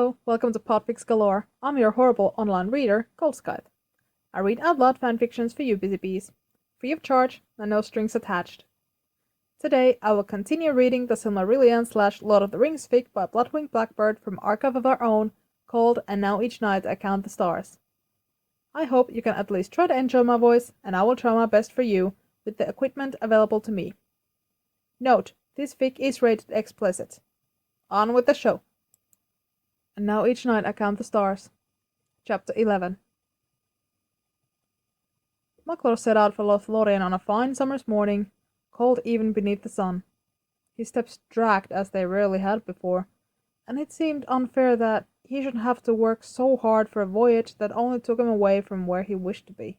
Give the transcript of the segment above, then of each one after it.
Hello, welcome to Podfic Galore. I'm your horrible online reader, Grossgaisteiger. I read out loud fanfictions for you busy bees, free of charge and no strings attached. Today, I will continue reading the Silmarillion / Lord of the Rings fic by Bloodwing Blackbird from Archive of Our Own, called And Now Each Night I Count the Stars. I hope you can at least try to enjoy my voice, and I will try my best for you with the equipment available to me. Note, this fic is rated explicit. On with the show. And now each night I count the stars. Chapter 11. Maklor set out for Lothlorien on a fine summer's morning, cold even beneath the sun. His steps dragged as they rarely had before, and it seemed unfair that he should have to work so hard for a voyage that only took him away from where he wished to be.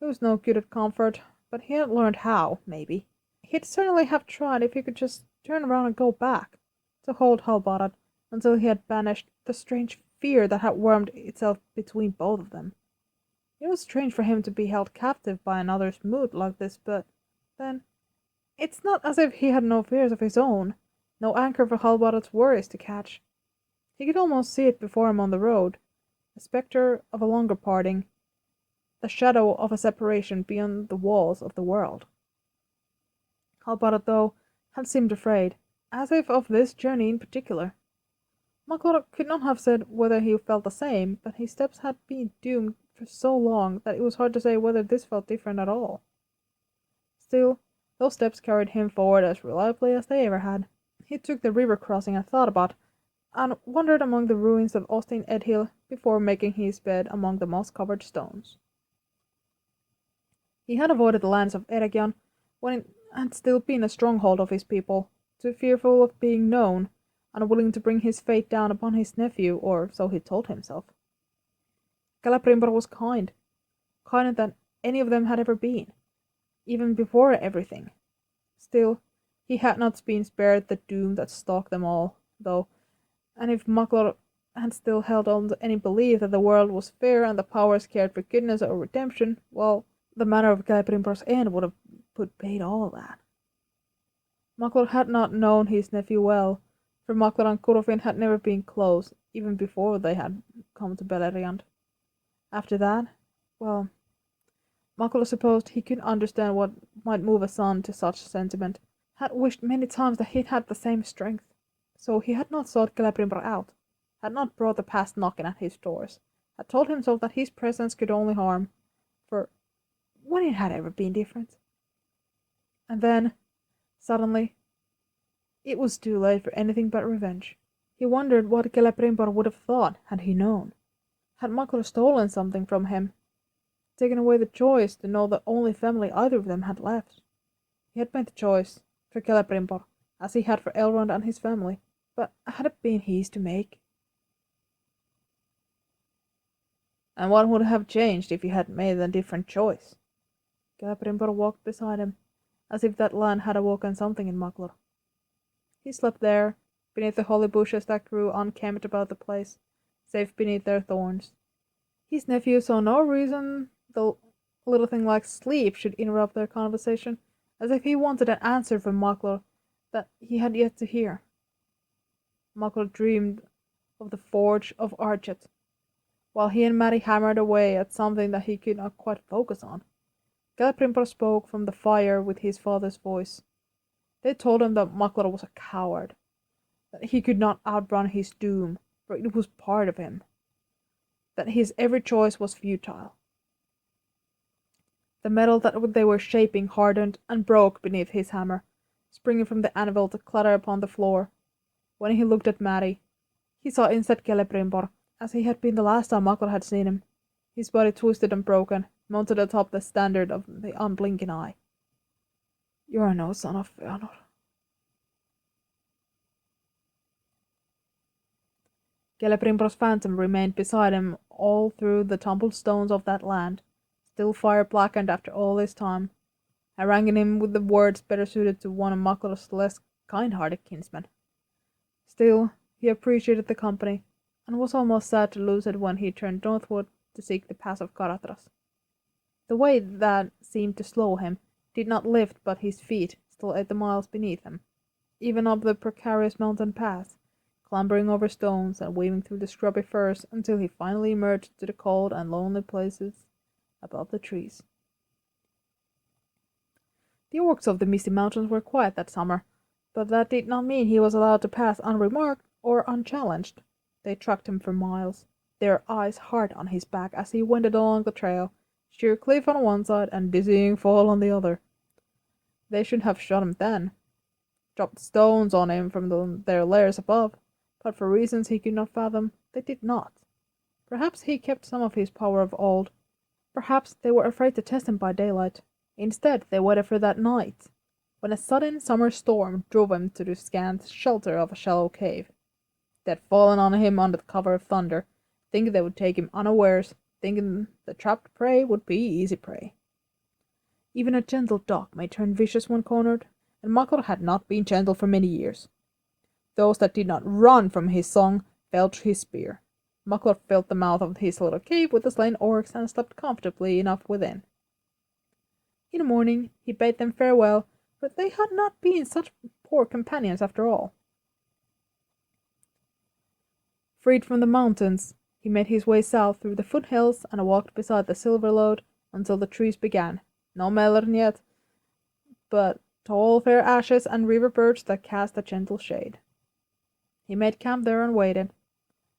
He was no good at comfort, but he had learned how, maybe. He'd certainly have tried if he could just turn around and go back, to hold Halbarad, until he had banished the strange fear that had wormed itself between both of them. It was strange for him to be held captive by another's mood like this, but then, it's not as if he had no fears of his own, no anchor for Halbarad's worries to catch. He could almost see it before him on the road, a spectre of a longer parting, the shadow of a separation beyond the walls of the world. Halbarad, though, had seemed afraid, as if of this journey in particular. Maklor could not have said whether he felt the same, but his steps had been doomed for so long that it was hard to say whether this felt different at all. Still, those steps carried him forward as reliably as they ever had. He took the river crossing and thought about, and wandered among the ruins of Austin Edhill before making his bed among the moss-covered stones. He had avoided the lands of Eregion when it had still been a stronghold of his people, too fearful of being known, unwilling to bring his fate down upon his nephew, or so he told himself. Celebrimbor was kind, kinder than any of them had ever been, even before everything. Still, he had not been spared the doom that stalked them all, though, and if Maklor had still held on to any belief that the world was fair and the powers cared for goodness or redemption, well, the manner of Celebrimbor's end would have put paid all that. Maklor had not known his nephew well, for Maklor and Curufin had never been close, even before they had come to Beleriand. After that, well, Maklor supposed he could understand what might move a son to such sentiment, had wished many times that he'd had the same strength. So he had not sought Celebrimbor out, had not brought the past knocking at his doors, had told himself that his presence could only harm, for when it had ever been different? And then, suddenly, it was too late for anything but revenge. He wondered what Celebrimbor would have thought had he known. Had Maklor stolen something from him, taken away the choice to know the only family either of them had left? He had made the choice for Celebrimbor, as he had for Elrond and his family, but had it been his to make? And what would have changed if he had made a different choice? Celebrimbor walked beside him, as if that line had awoken something in Maklor. He slept there, beneath the holly bushes that grew unkempt about the place, safe beneath their thorns. His nephew saw no reason the little thing like sleep should interrupt their conversation, as if he wanted an answer from Maklor that he had yet to hear. Maklor dreamed of the forge of Archet, while he and Mary hammered away at something that he could not quite focus on. Celebrimbor spoke from the fire with his father's voice. They told him that Maklor was a coward, that he could not outrun his doom, for it was part of him, that his every choice was futile. The metal that they were shaping hardened and broke beneath his hammer, springing from the anvil to clatter upon the floor. When he looked at Mary, he saw instead Celebrimbor, as he had been the last time Maklor had seen him, his body twisted and broken, mounted atop the standard of the unblinking eye. You are no son of Fëanor. Celebrimbor's phantom remained beside him all through the tumbled stones of that land, still fire-blackened after all this time, haranguing him with the words better suited to one of Maklor's less kind-hearted kinsmen. Still, he appreciated the company, and was almost sad to lose it when he turned northward to seek the pass of Caradhras. The way that seemed to slow him did not lift, but his feet still ate the miles beneath him. Even up the precarious mountain path, clambering over stones and weaving through the scrubby firs until he finally emerged to the cold and lonely places above the trees. The orcs of the Misty Mountains were quiet that summer, but that did not mean he was allowed to pass unremarked or unchallenged. They tracked him for miles, their eyes hard on his back as he wended along the trail, sheer cliff on one side and dizzying fall on the other. They should have shot him then, dropped stones on him from their lairs above, but for reasons he could not fathom, they did not. Perhaps he kept some of his power of old. Perhaps they were afraid to test him by daylight. Instead, they waited for that night, when a sudden summer storm drove him to the scant shelter of a shallow cave. They had fallen on him under the cover of thunder, thinking they would take him unawares, thinking the trapped prey would be easy prey. Even a gentle dog may turn vicious when cornered, and Makor had not been gentle for many years. Those that did not run from his song fell to his spear. Makor filled the mouth of his little cave with the slain orcs and slept comfortably enough within. In the morning he bade them farewell, but they had not been such poor companions after all. Freed from the mountains, he made his way south through the foothills and walked beside the silver lode until the trees began. No melon yet, but tall fair ashes and river birds that cast a gentle shade. He made camp there and waited.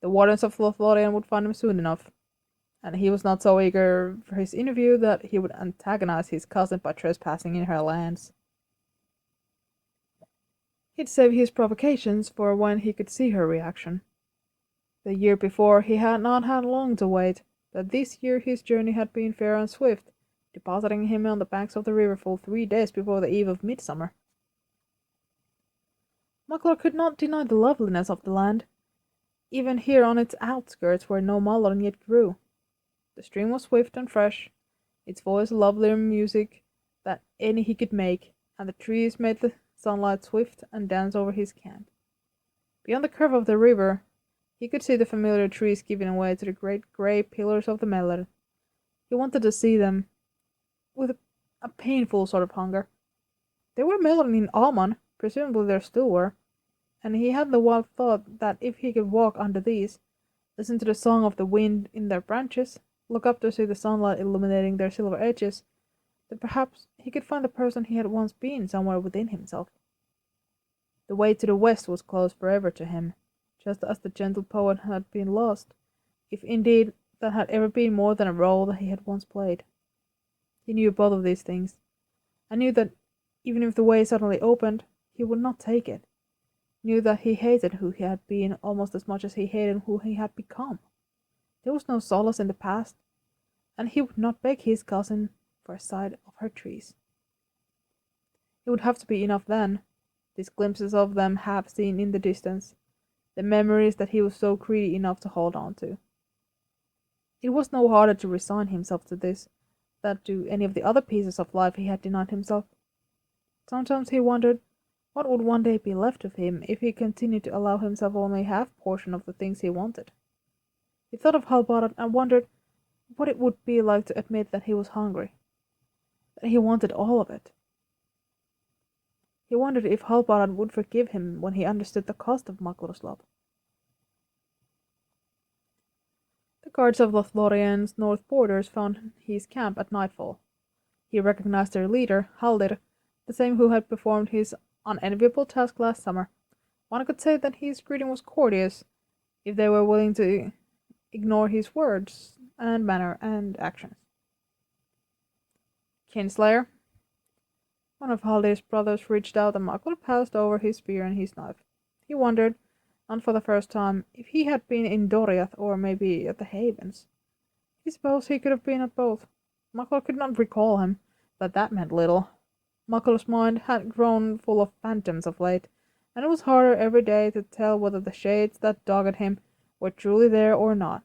The wardens of Lothlorien would find him soon enough, and he was not so eager for his interview that he would antagonize his cousin by trespassing in her lands. He'd save his provocations for when he could see her reaction. The year before he had not had long to wait, but this year his journey had been fair and swift, depositing him on the banks of the river full 3 days before the eve of midsummer. Makor could not deny the loveliness of the land, even here on its outskirts where no malon yet grew. The stream was swift and fresh, its voice lovelier music than any he could make, and the trees made the sunlight swift and dance over his camp. Beyond the curve of the river, he could see the familiar trees giving way to the great grey pillars of the Meller. He wanted to see them with a painful sort of hunger. There were melon in Alman, presumably there still were, and he had the wild thought that if he could walk under these, listen to the song of the wind in their branches, look up to see the sunlight illuminating their silver edges, that perhaps he could find the person he had once been somewhere within himself. The way to the west was closed forever to him, just as the gentle poet had been lost, if indeed that had ever been more than a role that he had once played. He knew both of these things, and knew that even if the way suddenly opened, he would not take it. Knew that he hated who he had been almost as much as he hated who he had become. There was no solace in the past, and he would not beg his cousin for a sight of her trees. It would have to be enough then, these glimpses of them half seen in the distance, the memories that he was so greedy enough to hold on to. It was no harder to resign himself to this than to any of the other pieces of life he had denied himself. Sometimes he wondered what would one day be left of him if he continued to allow himself only half portion of the things he wanted. He thought of Halbarad and wondered what it would be like to admit that he was hungry, that he wanted all of it. He wondered if Halbarad would forgive him when he understood the cost of Makor's love. The guards of Lothlorien's north borders found his camp at nightfall. He recognized their leader, Haldir, the same who had performed his unenviable task last summer. One could say that his greeting was courteous, if they were willing to ignore his words and manner and actions. Kinslayer. One of Haldir's brothers reached out and Makor passed over his spear and his knife. He wondered, not for the first time, if he had been in Doriath or maybe at the Havens. He supposed he could have been at both. Makor could not recall him, but that meant little. Makor's mind had grown full of phantoms of late, and it was harder every day to tell whether the shades that dogged him were truly there or not.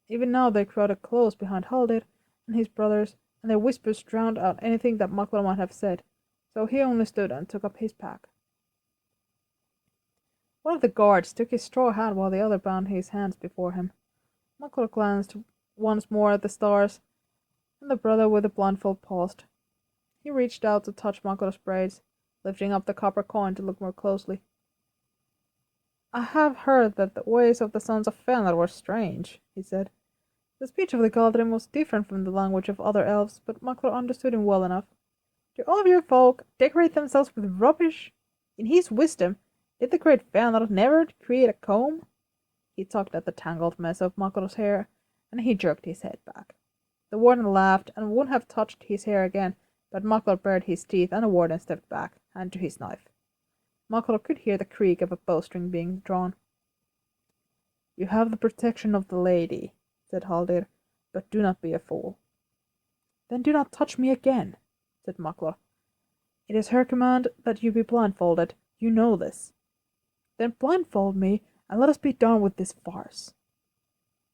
Even now they crowded close behind Haldir and his brothers, and their whispers drowned out anything that Makor might have said, so he only stood and took up his pack. One of the guards took his straw hat while the other bound his hands before him. Makor glanced once more at the stars, and the brother with the blindfold paused. He reached out to touch Makor's braids, lifting up the copper coin to look more closely. I have heard that the ways of the sons of Fëanor were strange, he said. The speech of the Galadrim was different from the language of other elves, but Maklar understood him well enough. Do all of your folk decorate themselves with rubbish? In his wisdom, did the great Fëanor never create a comb? He tugged at the tangled mess of Maklar's hair, and he jerked his head back. The warden laughed and would have touched his hair again, but Maklar bared his teeth and the warden stepped back, hand to his knife. Maklar could hear the creak of a bowstring being drawn. You have the protection of the lady, said Haldir, but do not be a fool. Then do not touch me again, said Maklar. It is her command that you be blindfolded. You know this. Then blindfold me, and let us be done with this farce.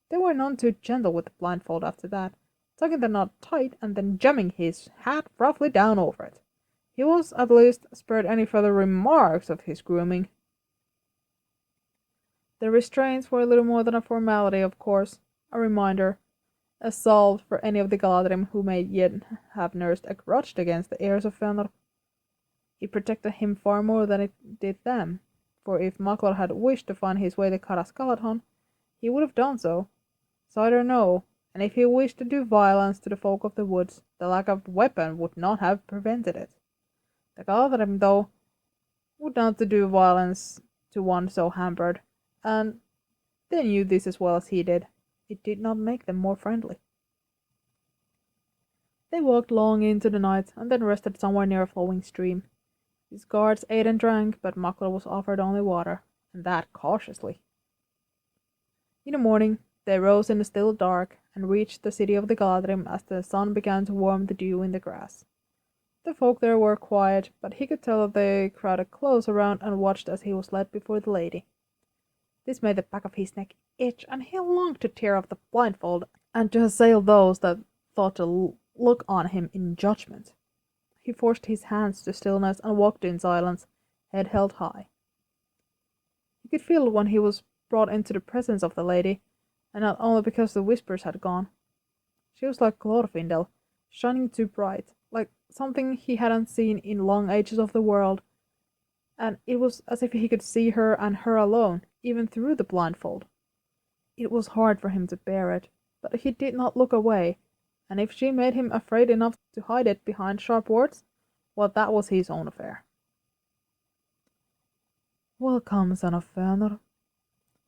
They were none too gentle with the blindfold after that, tugging the knot tight and then jamming his hat roughly down over it. He was, at least, spared any further remarks of his grooming. The restraints were little more than a formality, of course, a reminder, a salve for any of the Galadrim who may yet have nursed a grudge against the heirs of Fëanor. It protected him far more than it did them, for if Maklar had wished to find his way to Caras Galadhon, he would have done so, side or no, and if he wished to do violence to the folk of the woods, the lack of weapon would not have prevented it. The Galadrim, though, would not to do violence to one so hampered, and they knew this as well as he did. It did not make them more friendly. They walked long into the night, and then rested somewhere near a flowing stream. His guards ate and drank, but Maklar was offered only water, and that cautiously. In the morning, they rose in the still dark, and reached the city of the Galadrim as the sun began to warm the dew in the grass. The folk there were quiet, but he could tell that they crowded close around and watched as he was led before the lady. This made the back of his neck itch, and he longed to tear off the blindfold and to assail those that thought to look on him in judgment. He forced his hands to stillness and walked in silence, head held high. He could feel it when he was brought into the presence of the lady, and not only because the whispers had gone. She was like Glorfindel, shining too bright, like something he hadn't seen in long ages of the world, and it was as if he could see her and her alone, even through the blindfold. It was hard for him to bear it, but he did not look away, and if she made him afraid enough to hide it behind sharp words, well, that was his own affair. Welcome, son of Fëanor.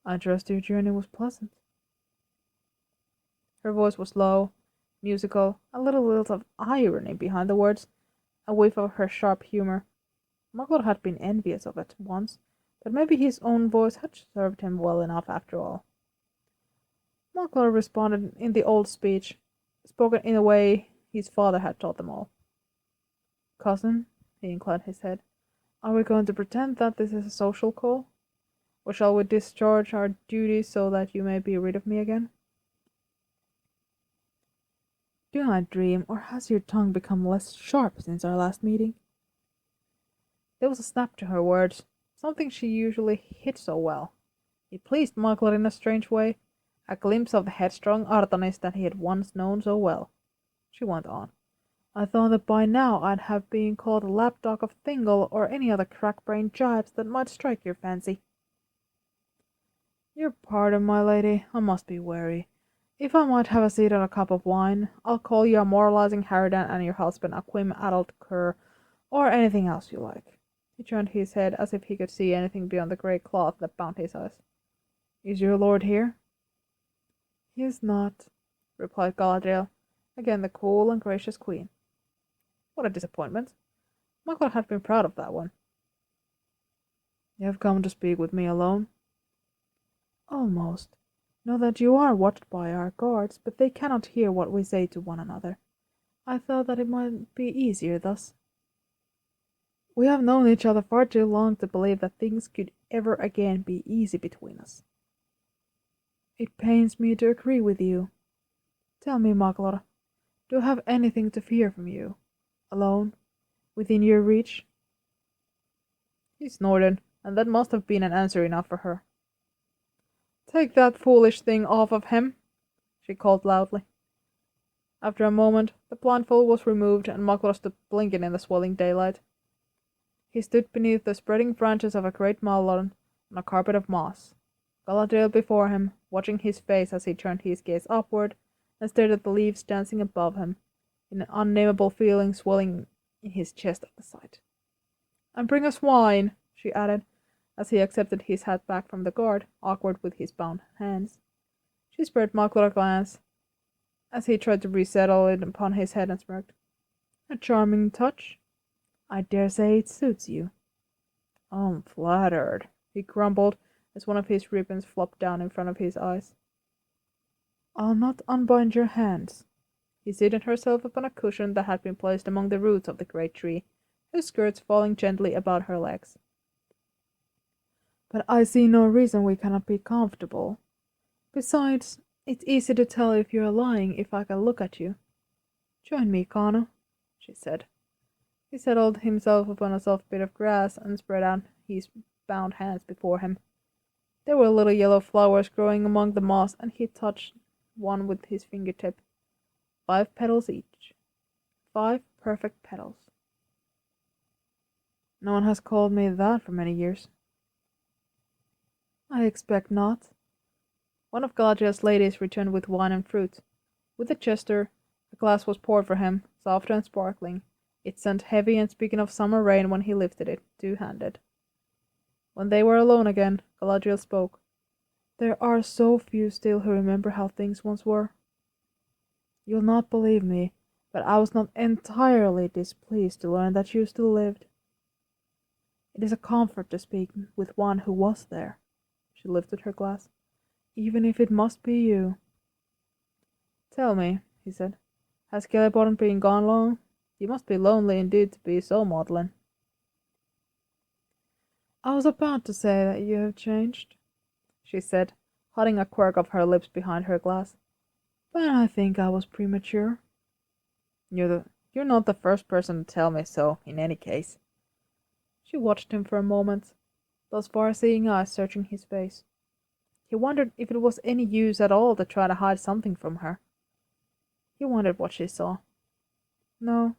I trust your journey was pleasant. Her voice was low, musical, a little lilt of irony behind the words, a whiff of her sharp humor. Maklar had been envious of it once, but maybe his own voice had served him well enough after all. Maklar responded in the old speech, spoken in a way his father had taught them all. Cousin, he inclined his head, are we going to pretend that this is a social call? Or shall we discharge our duties so that you may be rid of me again? Do not dream, or has your tongue become less sharp since our last meeting? There was a snap to her words, something she usually hid so well. It pleased Maklar in a strange way, a glimpse of the headstrong Artanis that he had once known so well. She went on. I thought that by now I'd have been called a lapdog of Thingol or any other crack-brained jibes that might strike your fancy. Your pardon, my lady, I must be wary. If I might have a seat and a cup of wine, I'll call you a moralizing harridan and your husband a quim-addled cur, or anything else you like. He turned his head as if he could see anything beyond the grey cloth that bound his eyes. Is your lord here? He is not, replied Galadriel, again the cool and gracious queen. What a disappointment. Maklar had been proud of that one. You have come to speak with me alone? Almost. Know that you are watched by our guards, but they cannot hear what we say to one another. I thought that it might be easier thus. We have known each other far too long to believe that things could ever again be easy between us. It pains me to agree with you. Tell me, Maklar, do I have anything to fear from you? Alone? Within your reach? He snorted, and that must have been an answer enough for her. Take that foolish thing off of him, she called loudly. After a moment, the blindfold was removed, and Maklar stood blinking in the swelling daylight. He stood beneath the spreading branches of a great mallarn, on a carpet of moss. Galadriel before him, watching his face as he turned his gaze upward and stared at the leaves dancing above him, an unnameable feeling swelling in his chest at the sight. "And bring us wine," she added, as he accepted his hat back from the guard, awkward with his bound hands. She spared Maglar a glance, as he tried to resettle it upon his head and smirked. "A charming touch. I dare say it suits you." "I'm flattered," he grumbled, as one of his ribbons flopped down in front of his eyes. "I'll not unbind your hands." He seated herself upon a cushion that had been placed among the roots of the great tree, her skirts falling gently about her legs. "But I see no reason we cannot be comfortable. Besides, it's easy to tell if you're lying if I can look at you. Join me, Kana," she said. He settled himself upon a soft bit of grass and spread out his bound hands before him. There were little yellow flowers growing among the moss, and he touched one with his fingertip. 5 petals each. 5 perfect petals. "No one has called me that for many years." "I expect not." One of Galadriel's ladies returned with wine and fruit. With a gesture, a glass was poured for him, soft and sparkling, its scent heavy and speaking of summer rain when he lifted it, two-handed. When they were alone again, Galadriel spoke. "There are so few still who remember how things once were. You'll not believe me, but I was not entirely displeased to learn that you still lived. It is a comfort to speak with one who was there." She lifted her glass. "Even if it must be you." "Tell me," he said, "has Celeborn been gone long? You must be lonely indeed to be so maudlin." "I was about to say that you have changed," she said, hiding a quirk of her lips behind her glass. "But I think I was premature." You're not the first person to tell me so, in any case." She watched him for a moment, those far-seeing eyes searching his face. He wondered if it was any use at all to try to hide something from her. He wondered what she saw. "No.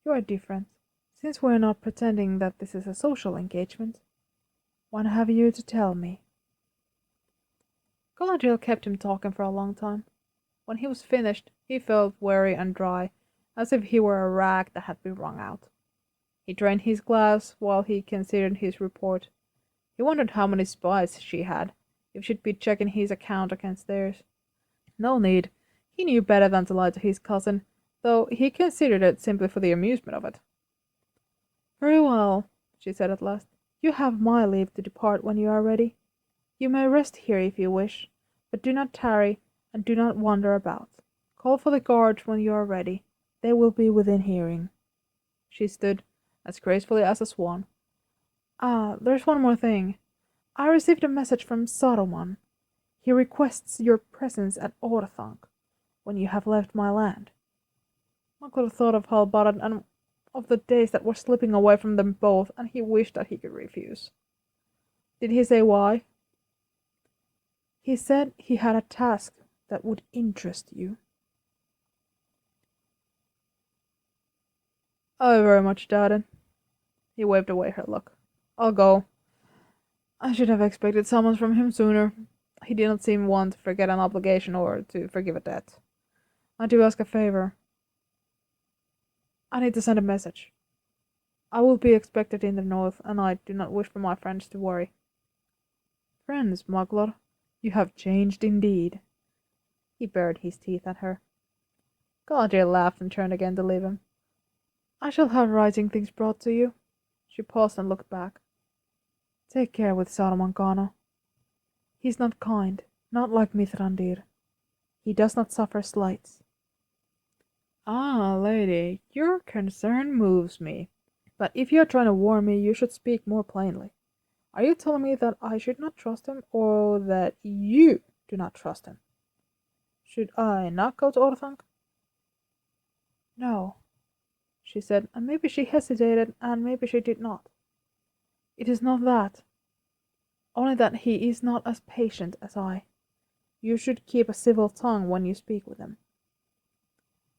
You are different. Since we're not pretending that this is a social engagement, what have you to tell me?" Galadriel kept him talking for a long time. When he was finished, he felt weary and dry, as if he were a rag that had been wrung out. He drained his glass while he considered his report. He wondered how many spies she had, if she'd be checking his account against theirs. No need. He knew better than to lie to his cousin, though he considered it simply for the amusement of it. "Very well," she said at last. "You have my leave to depart when you are ready. You may rest here if you wish, but do not tarry, and do not wander about. Call for the guards when you are ready. They will be within hearing." She stood, as gracefully as a swan. There's one more thing. I received a message from Saruman. He requests your presence at Orthanc when you have left my land." Maglar thought of Halbarad and of the days that were slipping away from them both, and he wished that he could refuse. "Did he say why?" "He said he had a task that would interest you." "I very much doubt it." He waved away her look. "I'll go. I should have expected summons from him sooner. He did not seem one to forget an obligation or to forgive a debt. I do ask a favor. I need to send a message. I will be expected in the north, and I do not wish for my friends to worry." "Friends, Maglar? You have changed indeed." He bared his teeth at her. Galadriel laughed and turned again to leave him. "I shall have writing things brought to you." She paused and looked back. "Take care with Saruman, Kana. He's not kind, not like Mithrandir. He does not suffer slights." "Ah, lady, your concern moves me. But if you are trying to warn me, you should speak more plainly. Are you telling me that I should not trust him, or that you do not trust him? Should I not go to Orthanc?" "No," she said, and maybe she hesitated, and maybe she did not. "It is not that. Only that he is not as patient as I. You should keep a civil tongue when you speak with him."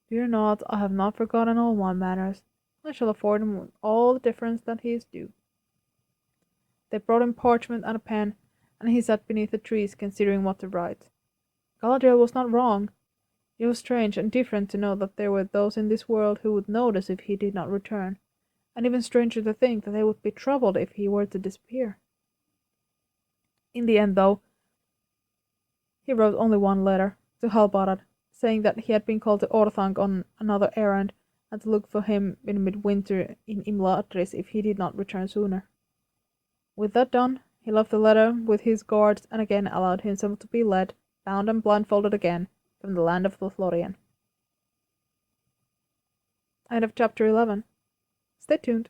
"Fear not, I have not forgotten all my manners. I shall afford him all the deference that he is due." They brought him parchment and a pen, and he sat beneath the trees considering what to write. Galadriel was not wrong. It was strange and different to know that there were those in this world who would notice if he did not return, and even stranger to think that they would be troubled if he were to disappear. In the end, though, he wrote only one letter, to Halbarad, saying that he had been called to Orthanc on another errand, and to look for him in midwinter in Imladris if he did not return sooner. With that done, he left the letter with his guards and again allowed himself to be led, bound and blindfolded again, from the land of Lothlorien. End of chapter 11. Stay tuned.